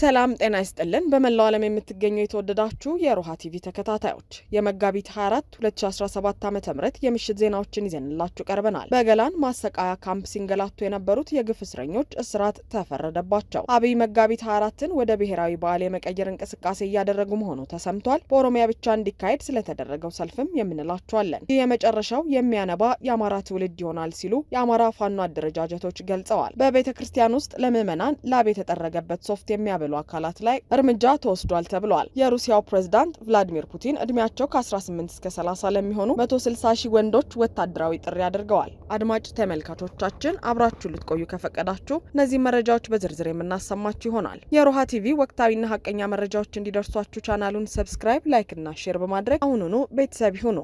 ሰላም ጤና ይስጥልን በመላው ዓለም የምትገኙ የተወደዳችሁ የሮሃ ቲቪ ተከታታዮች የመጋቢት 24 2017 ዓ.ም የምሽት ዜናዎችን ይዘንላችሁ ቀርበናል። በገላን ማሰቃያ ካምፕ ሲንገላቱ የነበሩት የግፍ እስረኞች እስራት ተፈረደባቸው። አብይ መጋቢት 24ን ወደ ብሔራዊ በዓል የመቀየር እንቅስቃሴ እያደረጉ መሆኑ ተሰምቷል። በኦሮሚያ ብቻ እንዲካሄድ ስለተደረገው ሰልፍም የምንላችኋለን። ይህ የመጨረሻው የሚያነባ የአማራ ትውልድ ይሆናል ሲሉ የአማራ ፋኖ አደረጃጀቶች ገልጸዋል። በቤተ ክርስቲያን ውስጥ ለምዕመናን ላብ የተጠረገበት ሶፍት የሚያበሉ አካላት ላይ እርምጃ ተወስዷል ተብሏል። የሩሲያው ፕሬዝዳንት ቭላዲሚር ፑቲን እድሜያቸው ከ18 እስከ 30 ለሚሆኑ 160 ሺህ ወንዶች ወታደራዊ ጥሪ አድርገዋል። አድማጭ ተመልካቾቻችን አብራችሁ ልትቆዩ ከፈቀዳችሁ እነዚህ መረጃዎች በዝርዝር የምናሰማችሁ ይሆናል። የሮሃ ቲቪ ወቅታዊና ሀቀኛ መረጃዎች እንዲደርሷችሁ ቻናሉን ሰብስክራይብ፣ ላይክ እና ሼር በማድረግ አሁኑኑ ቤተሰብ ይሁኑ።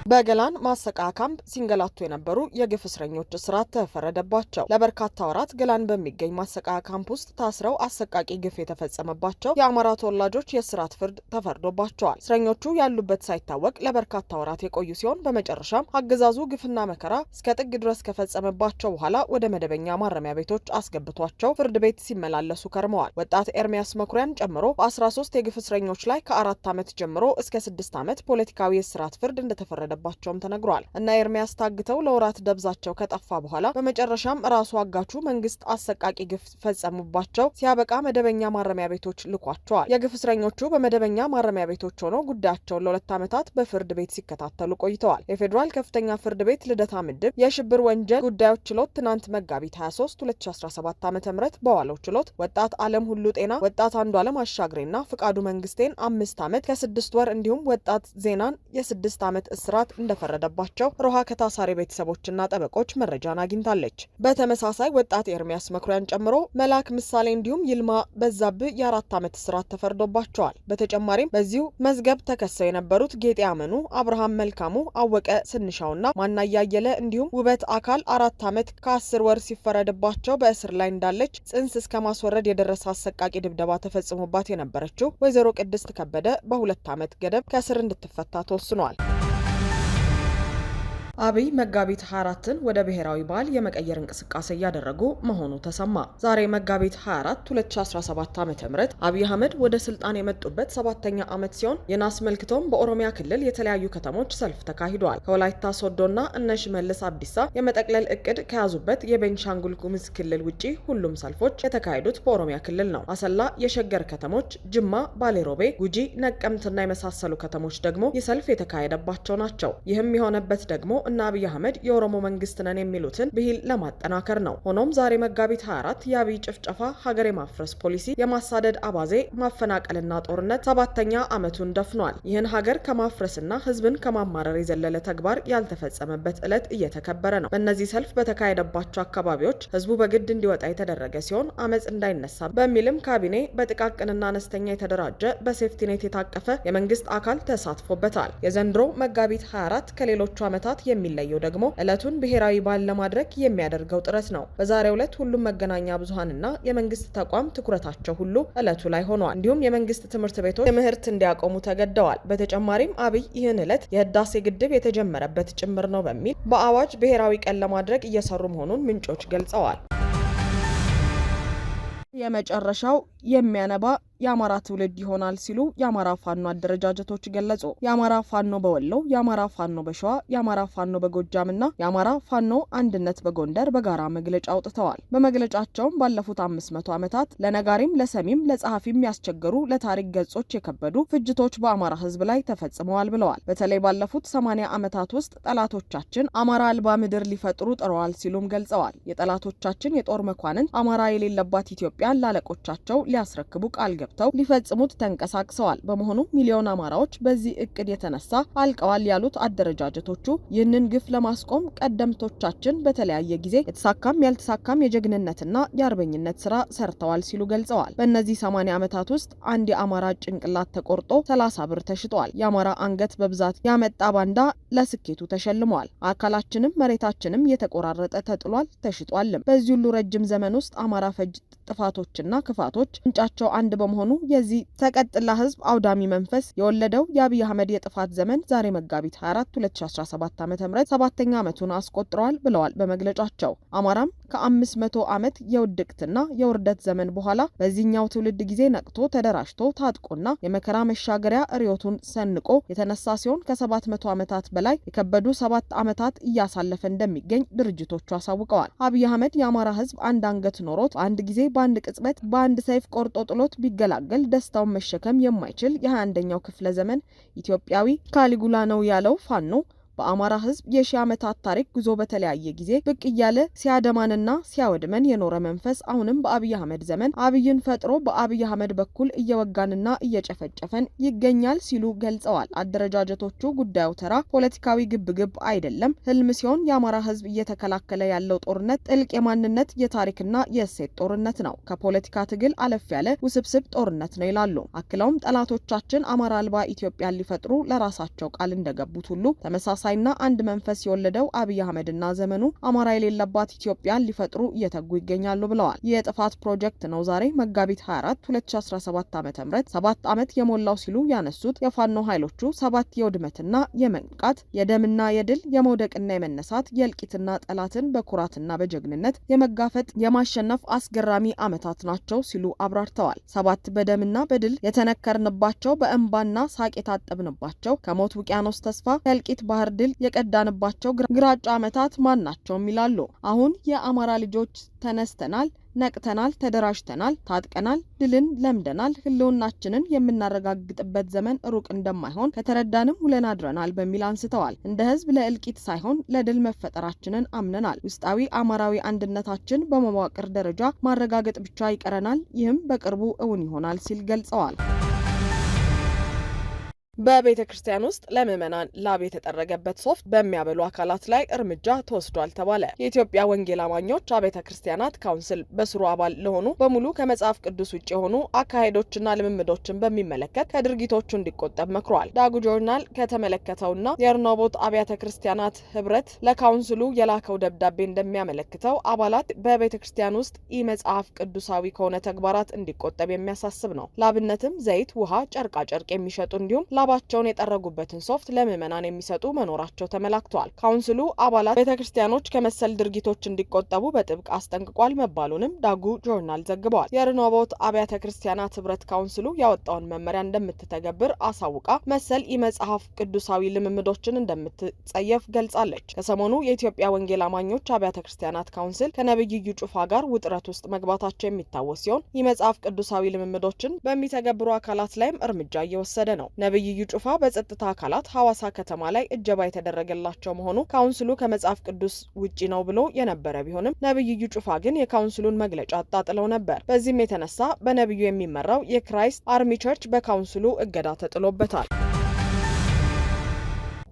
በገላን ማሰቃያ ካምፕ ሲንገላቱ የነበሩ የግፍ እስረኞች እስራት ተፈረደባቸው። ለበርካታ ወራት ገላን በሚገኝ ማሰቃያ ካምፕ ውስጥ ታስረው አሰቃቂ ግፍ የተፈጸመባቸው የአማራ ተወላጆች የእስራት ፍርድ ተፈርዶባቸዋል። እስረኞቹ ያሉበት ሳይታወቅ ለበርካታ ወራት የቆዩ ሲሆን በመጨረሻም አገዛዙ ግፍና መከራ እስከ ጥግ ድረስ ከፈጸመባቸው በኋላ ወደ መደበኛ ማረሚያ ቤቶች አስገብቷቸው ፍርድ ቤት ሲመላለሱ ከርመዋል። ወጣት ኤርሚያስ መኩሪያን ጨምሮ በ13 የግፍ እስረኞች ላይ ከ4 ዓመት ጀምሮ እስከ 6 ዓመት ፖለቲካዊ የእስራት ፍርድ እንደተፈረደ ባቸውም ተነግሯል። እና ኤርሚያስ ታግተው ለወራት ደብዛቸው ከጠፋ በኋላ በመጨረሻም ራሱ አጋቹ መንግስት አሰቃቂ ግፍ ፈጸሙባቸው ሲያበቃ መደበኛ ማረሚያ ቤቶች ልኳቸዋል። የግፍ እስረኞቹ በመደበኛ ማረሚያ ቤቶች ሆነው ጉዳያቸውን ለ2 ዓመታት በፍርድ ቤት ሲከታተሉ ቆይተዋል። የፌዴራል ከፍተኛ ፍርድ ቤት ልደታ ምድብ የሽብር ወንጀል ጉዳዮች ችሎት ትናንት መጋቢት 23 2017 ዓ.ም በዋለው ችሎት ወጣት አለም ሁሉ ጤና፣ ወጣት አንዱዓለም አሻግሬና ፍቃዱ መንግስቴን 5 ዓመት ከ6 ወር እንዲሁም ወጣት ዜናን የ6 ዓመት እስራት እንደፈረደባቸው ሮሃ ከታሳሪ ቤተሰቦችና ጠበቆች መረጃን አግኝታለች። በተመሳሳይ ወጣት ኤርሚያስ መኩሪያን ጨምሮ መላክ ምሳሌ እንዲሁም ይልማ በዛብህ የ4 ዓመት እስራት ተፈርዶባቸዋል። በተጨማሪም በዚሁ መዝገብ ተከሰው የነበሩት ጌጤ አመኑ፣ አብርሃም መልካሙ፣ አወቀ ስንሻውና ማናያየለ እንዲሁም ውበት አካል 4 ዓመት ከ10 ወር ሲፈረድባቸው በእስር ላይ እንዳለች ጽንስ እስከ ማስወረድ የደረሰ አሰቃቂ ድብደባ ተፈጽሞባት የነበረችው ወይዘሮ ቅድስት ከበደ በ2 ዓመት ገደብ ከእስር እንድትፈታ ተወስኗል። አብይ መጋቢት 24ን ወደ ብሔራዊ በዓል የመቀየር እንቅስቃሴ እያደረጉ መሆኑ ተሰማ። ዛሬ መጋቢት 24 2017 ዓ.ም አብይ አህመድ ወደ ስልጣን የመጡበት 7ኛ ዓመት ሲሆን ይህን አስመልክቶም በኦሮሚያ ክልል የተለያዩ ከተሞች ሰልፍ ተካሂደዋል። ከወላይታ ሶዶና እነ ሽመልስ አብዲሳ የመጠቅለል እቅድ ከያዙበት የቤንሻንጉል ጉሙዝ ክልል ውጪ ሁሉም ሰልፎች የተካሄዱት በኦሮሚያ ክልል ነው። አሰላ፣ የሸገር ከተሞች፣ ጅማ፣ ባሌሮቤ፣ ጉጂ፣ ነቀምትና የመሳሰሉ ከተሞች ደግሞ ይህ ሰልፍ የተካሄደባቸው ናቸው። ይህም የሆነበት ደግሞ እና አብይ አህመድ የኦሮሞ መንግስት ነን የሚሉትን ብሂል ለማጠናከር ነው። ሆኖም ዛሬ መጋቢት 24 የአብይ ጭፍጨፋ፣ ሀገር የማፍረስ ፖሊሲ፣ የማሳደድ አባዜ፣ ማፈናቀልና ጦርነት 7ኛ ዓመቱን ደፍኗል። ይህን ሀገር ከማፍረስና ህዝብን ከማማረር የዘለለ ተግባር ያልተፈጸመበት ዕለት እየተከበረ ነው። በእነዚህ ሰልፍ በተካሄደባቸው አካባቢዎች ህዝቡ በግድ እንዲወጣ የተደረገ ሲሆን አመፅ እንዳይነሳ በሚልም ካቢኔ በጥቃቅንና አነስተኛ የተደራጀ በሴፍቲኔት የታቀፈ የመንግስት አካል ተሳትፎበታል። የዘንድሮ መጋቢት 24 ከሌሎቹ ዓመታት የሚለየው ደግሞ ዕለቱን ብሔራዊ በዓል ለማድረግ የሚያደርገው ጥረት ነው። በዛሬው ዕለት ሁሉም መገናኛ ብዙሃንና የመንግስት ተቋም ትኩረታቸው ሁሉ ዕለቱ ላይ ሆኗል። እንዲሁም የመንግስት ትምህርት ቤቶች ትምህርት እንዲያቆሙ ተገደዋል። በተጨማሪም አብይ ይህን ዕለት የህዳሴ ግድብ የተጀመረበት ጭምር ነው በሚል በአዋጅ ብሔራዊ ቀን ለማድረግ እየሰሩ መሆኑን ምንጮች ገልጸዋል። የመጨረሻው የሚያነባ የአማራ ትውልድ ይሆናል ሲሉ የአማራ ፋኖ አደረጃጀቶች ገለጹ። የአማራ ፋኖ በወሎ፣ የአማራ ፋኖ በሸዋ፣ የአማራ ፋኖ በጎጃምና የአማራ ፋኖ አንድነት በጎንደር በጋራ መግለጫ አውጥተዋል። በመግለጫቸውም ባለፉት 500 ዓመታት ለነጋሪም ለሰሚም ለጸሐፊም ያስቸገሩ ለታሪክ ገጾች የከበዱ ፍጅቶች በአማራ ህዝብ ላይ ተፈጽመዋል ብለዋል። በተለይ ባለፉት 80 ዓመታት ውስጥ ጠላቶቻችን አማራ አልባ ምድር ሊፈጥሩ ጥረዋል ሲሉም ገልጸዋል። የጠላቶቻችን የጦር መኳንንት አማራ የሌለባት ኢትዮጵያን ላለቆቻቸው ሊያስረክቡ ቃል ገብተው ሊፈጽሙት ተንቀሳቅሰዋል። በመሆኑ ሚሊዮን አማራዎች በዚህ እቅድ የተነሳ አልቀዋል ያሉት አደረጃጀቶቹ ይህንን ግፍ ለማስቆም ቀደምቶቻችን በተለያየ ጊዜ የተሳካም ያልተሳካም የጀግንነትና የአርበኝነት ስራ ሰርተዋል ሲሉ ገልጸዋል። በእነዚህ 80 ዓመታት ውስጥ አንድ የአማራ ጭንቅላት ተቆርጦ 30 ብር ተሽጧል። የአማራ አንገት በብዛት ያመጣ ባንዳ ለስኬቱ ተሸልመዋል። አካላችንም መሬታችንም የተቆራረጠ ተጥሏል ተሽጧልም። በዚህ ሁሉ ረጅም ዘመን ውስጥ አማራ ፈጅ ጥፋቶችና ክፋቶች ምንጫቸው አንድ በመሆኑ የዚህ ተቀጥላ ህዝብ አውዳሚ መንፈስ የወለደው የአብይ አህመድ የጥፋት ዘመን ዛሬ መጋቢት 24 2017 ዓ.ም 7ኛ ዓመቱን አስቆጥረዋል ብለዋል በመግለጫቸው። አማራም ከ500 ዓመት የውድቅትና የውርደት ዘመን በኋላ በዚህኛው ትውልድ ጊዜ ነቅቶ ተደራጅቶ ታጥቆና የመከራ መሻገሪያ ርዮቱን ሰንቆ የተነሳ ሲሆን ከ700 ዓመታት በላይ የከበዱ 7 ዓመታት እያሳለፈ እንደሚገኝ ድርጅቶቹ አሳውቀዋል። አብይ አህመድ የአማራ ህዝብ አንድ አንገት ኖሮት በአንድ ጊዜ በአንድ ቅጽበት በአንድ ሰይፍ ቆርጦ ጥሎት ቢገላገል ደስታውን መሸከም የማይችል የ21ኛው ክፍለ ዘመን ኢትዮጵያዊ ካሊጉላ ነው ያለው ፋኖ በአማራ ህዝብ የሺህ ዓመታት ታሪክ ጉዞ በተለያየ ጊዜ ብቅ እያለ ሲያደማንና ሲያወድመን የኖረ መንፈስ አሁንም በአብይ አህመድ ዘመን አብይን ፈጥሮ በአብይ አህመድ በኩል እየወጋንና እየጨፈጨፈን ይገኛል ሲሉ ገልጸዋል። አደረጃጀቶቹ ጉዳዩ ተራ ፖለቲካዊ ግብግብ አይደለም፣ ህልም ሲሆን የአማራ ህዝብ እየተከላከለ ያለው ጦርነት ጥልቅ የማንነት የታሪክና የእሴት ጦርነት ነው። ከፖለቲካ ትግል አለፍ ያለ ውስብስብ ጦርነት ነው ይላሉ። አክለውም ጠላቶቻችን አማራ አልባ ኢትዮጵያን ሊፈጥሩ ለራሳቸው ቃል እንደገቡት ሁሉ ተመሳሳይና አንድ መንፈስ የወለደው አብይ አህመድና ዘመኑ አማራ የሌለባት ኢትዮጵያን ሊፈጥሩ እየተጉ ይገኛሉ ብለዋል። የጥፋት ፕሮጀክት ነው ዛሬ መጋቢት 24 2017 ዓ.ም 7 ዓመት የሞላው ሲሉ ያነሱት የፋኖ ኃይሎቹ 7 የውድመትና የመንቃት የደምና የድል የመውደቅና የመነሳት የእልቂትና ጠላትን በኩራትና በጀግንነት የመጋፈጥ የማሸነፍ አስገራሚ ዓመታት ናቸው ሲሉ አብራርተዋል። 7 በደምና በድል የተነከርንባቸው በእንባና ሳቅ የታጠብንባቸው ከሞት ውቅያኖስ ተስፋ ከእልቂት ባህር ድል የቀዳንባቸው ግራጫ ዓመታት ማን ናቸውም ይላሉ። አሁን የአማራ ልጆች ተነስተናል፣ ነቅተናል፣ ተደራጅተናል፣ ታጥቀናል፣ ድልን ለምደናል፣ ህልውናችንን የምናረጋግጥበት ዘመን ሩቅ እንደማይሆን ከተረዳንም ውለን አድረናል በሚል አንስተዋል። እንደ ህዝብ ለእልቂት ሳይሆን ለድል መፈጠራችንን አምነናል። ውስጣዊ አማራዊ አንድነታችን በመዋቅር ደረጃ ማረጋገጥ ብቻ ይቀረናል። ይህም በቅርቡ እውን ይሆናል ሲል ገልጸዋል። በቤተ ክርስቲያን ውስጥ ለምዕመናን ላብ የተጠረገበት ሶፍት በሚያበሉ አካላት ላይ እርምጃ ተወስዷል ተባለ። የኢትዮጵያ ወንጌል አማኞች አብያተ ክርስቲያናት ካውንስል በስሩ አባል ለሆኑ በሙሉ ከመጽሐፍ ቅዱስ ውጭ የሆኑ አካሄዶችና ልምምዶችን በሚመለከት ከድርጊቶቹ እንዲቆጠብ መክሯል። ዳጉ ጆርናል ከተመለከተውና የርኖቦት አብያተ ክርስቲያናት ህብረት ለካውንስሉ የላከው ደብዳቤ እንደሚያመለክተው አባላት በቤተ ክርስቲያን ውስጥ መጽሐፍ ቅዱሳዊ ከሆነ ተግባራት እንዲቆጠብ የሚያሳስብ ነው። ላብነትም ዘይት፣ ውሃ፣ ጨርቃ ጨርቅ የሚሸጡ እንዲሁም ላባቸውን የጠረጉበትን ሶፍት ለምዕመናን የሚሰጡ መኖራቸው ተመላክቷል። ካውንስሉ አባላት ቤተክርስቲያኖች ከመሰል ድርጊቶች እንዲቆጠቡ በጥብቅ አስጠንቅቋል መባሉንም ዳጉ ጆርናል ዘግበዋል። የርኖቦት አብያተ ክርስቲያናት ህብረት ካውንስሉ ያወጣውን መመሪያ እንደምትተገብር አሳውቃ መሰል መጽሐፍ ቅዱሳዊ ልምምዶችን እንደምትጸየፍ ገልጻለች። ከሰሞኑ የኢትዮጵያ ወንጌል አማኞች አብያተ ክርስቲያናት ካውንስል ከነብይ እዩ ጩፋ ጋር ውጥረት ውስጥ መግባታቸው የሚታወስ ሲሆን መጽሐፍ ቅዱሳዊ ልምምዶችን በሚተገብሩ አካላት ላይም እርምጃ እየወሰደ ነው። ነብይ እዩ ጩፋ በጸጥታ አካላት ሐዋሳ ከተማ ላይ እጀባ የተደረገላቸው መሆኑ ካውንስሉ ከመጽሐፍ ቅዱስ ውጪ ነው ብሎ የነበረ ቢሆንም ነብይ እዩ ጩፋ ግን የካውንስሉን መግለጫ አጣጥለው ነበር። በዚህም የተነሳ በነብዩ የሚመራው የክራይስት አርሚ ቸርች በካውንስሉ እገዳ ተጥሎበታል።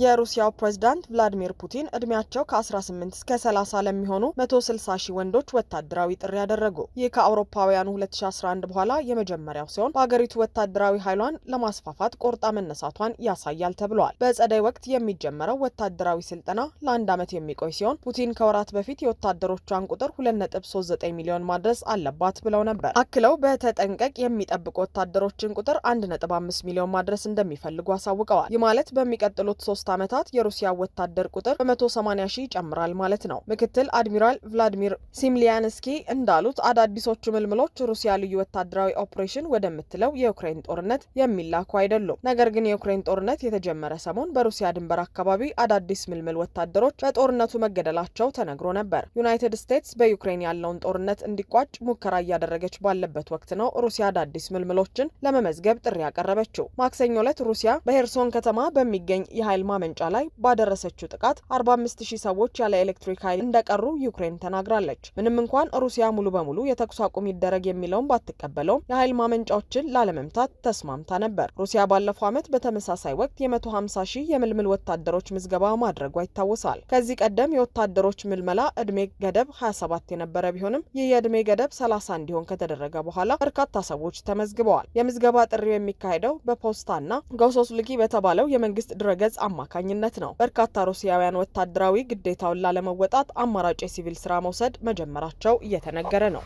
የሩሲያው ፕሬዝዳንት ቭላዲሚር ፑቲን እድሜያቸው ከ18 እስከ 30 ለሚሆኑ 160 ሺህ ወንዶች ወታደራዊ ጥሪ ያደረጉ። ይህ ከአውሮፓውያኑ 2011 በኋላ የመጀመሪያው ሲሆን በሀገሪቱ ወታደራዊ ኃይሏን ለማስፋፋት ቆርጣ መነሳቷን ያሳያል ተብሏል። በጸደይ ወቅት የሚጀመረው ወታደራዊ ስልጠና ለአንድ ዓመት የሚቆይ ሲሆን ፑቲን ከወራት በፊት የወታደሮቿን ቁጥር 2.39 ሚሊዮን ማድረስ አለባት ብለው ነበር። አክለው በተጠንቀቅ የሚጠብቁ ወታደሮችን ቁጥር 1.5 ሚሊዮን ማድረስ እንደሚፈልጉ አሳውቀዋል። ይህ ማለት በሚቀጥሉት 3 ዓመታት የሩሲያ ወታደር ቁጥር በ180 ሺህ ይጨምራል ማለት ነው። ምክትል አድሚራል ቭላዲሚር ሲምሊያንስኪ እንዳሉት አዳዲሶቹ ምልምሎች ሩሲያ ልዩ ወታደራዊ ኦፕሬሽን ወደምትለው የዩክሬን ጦርነት የሚላኩ አይደሉም። ነገር ግን የዩክሬን ጦርነት የተጀመረ ሰሞን በሩሲያ ድንበር አካባቢ አዳዲስ ምልምል ወታደሮች በጦርነቱ መገደላቸው ተነግሮ ነበር። ዩናይትድ ስቴትስ በዩክሬን ያለውን ጦርነት እንዲቋጭ ሙከራ እያደረገች ባለበት ወቅት ነው ሩሲያ አዳዲስ ምልምሎችን ለመመዝገብ ጥሪ ያቀረበችው። ማክሰኞ ዕለት ሩሲያ በሄርሶን ከተማ በሚገኝ የኃይል ማመንጫ ላይ ባደረሰችው ጥቃት 45000 ሰዎች ያለ ኤሌክትሪክ ኃይል እንደቀሩ ዩክሬን ተናግራለች። ምንም እንኳን ሩሲያ ሙሉ በሙሉ የተኩስ አቁም ይደረግ የሚለውን ባትቀበለውም የኃይል ማመንጫዎችን ላለመምታት ተስማምታ ነበር። ሩሲያ ባለፈው ዓመት በተመሳሳይ ወቅት የ150,000 የምልምል ወታደሮች ምዝገባ ማድረጓ ይታወሳል። ከዚህ ቀደም የወታደሮች ምልመላ እድሜ ገደብ 27 የነበረ ቢሆንም ይህ የእድሜ ገደብ 30 እንዲሆን ከተደረገ በኋላ በርካታ ሰዎች ተመዝግበዋል። የምዝገባ ጥሪው የሚካሄደው በፖስታና ጎሶስልኪ በተባለው የመንግስት ድረገጽ አማካኝነት ነው። በርካታ ሩሲያውያን ወታደራዊ ግዴታውን ላለመወጣት አማራጭ የሲቪል ስራ መውሰድ መጀመራቸው እየተነገረ ነው።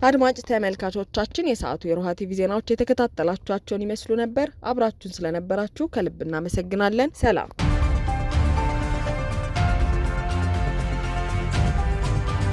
አድማጭ ተመልካቾቻችን የሰዓቱ የሮሃ ቲቪ ዜናዎች የተከታተላችኋቸውን ይመስሉ ነበር። አብራችሁን ስለነበራችሁ ከልብ እናመሰግናለን። ሰላም።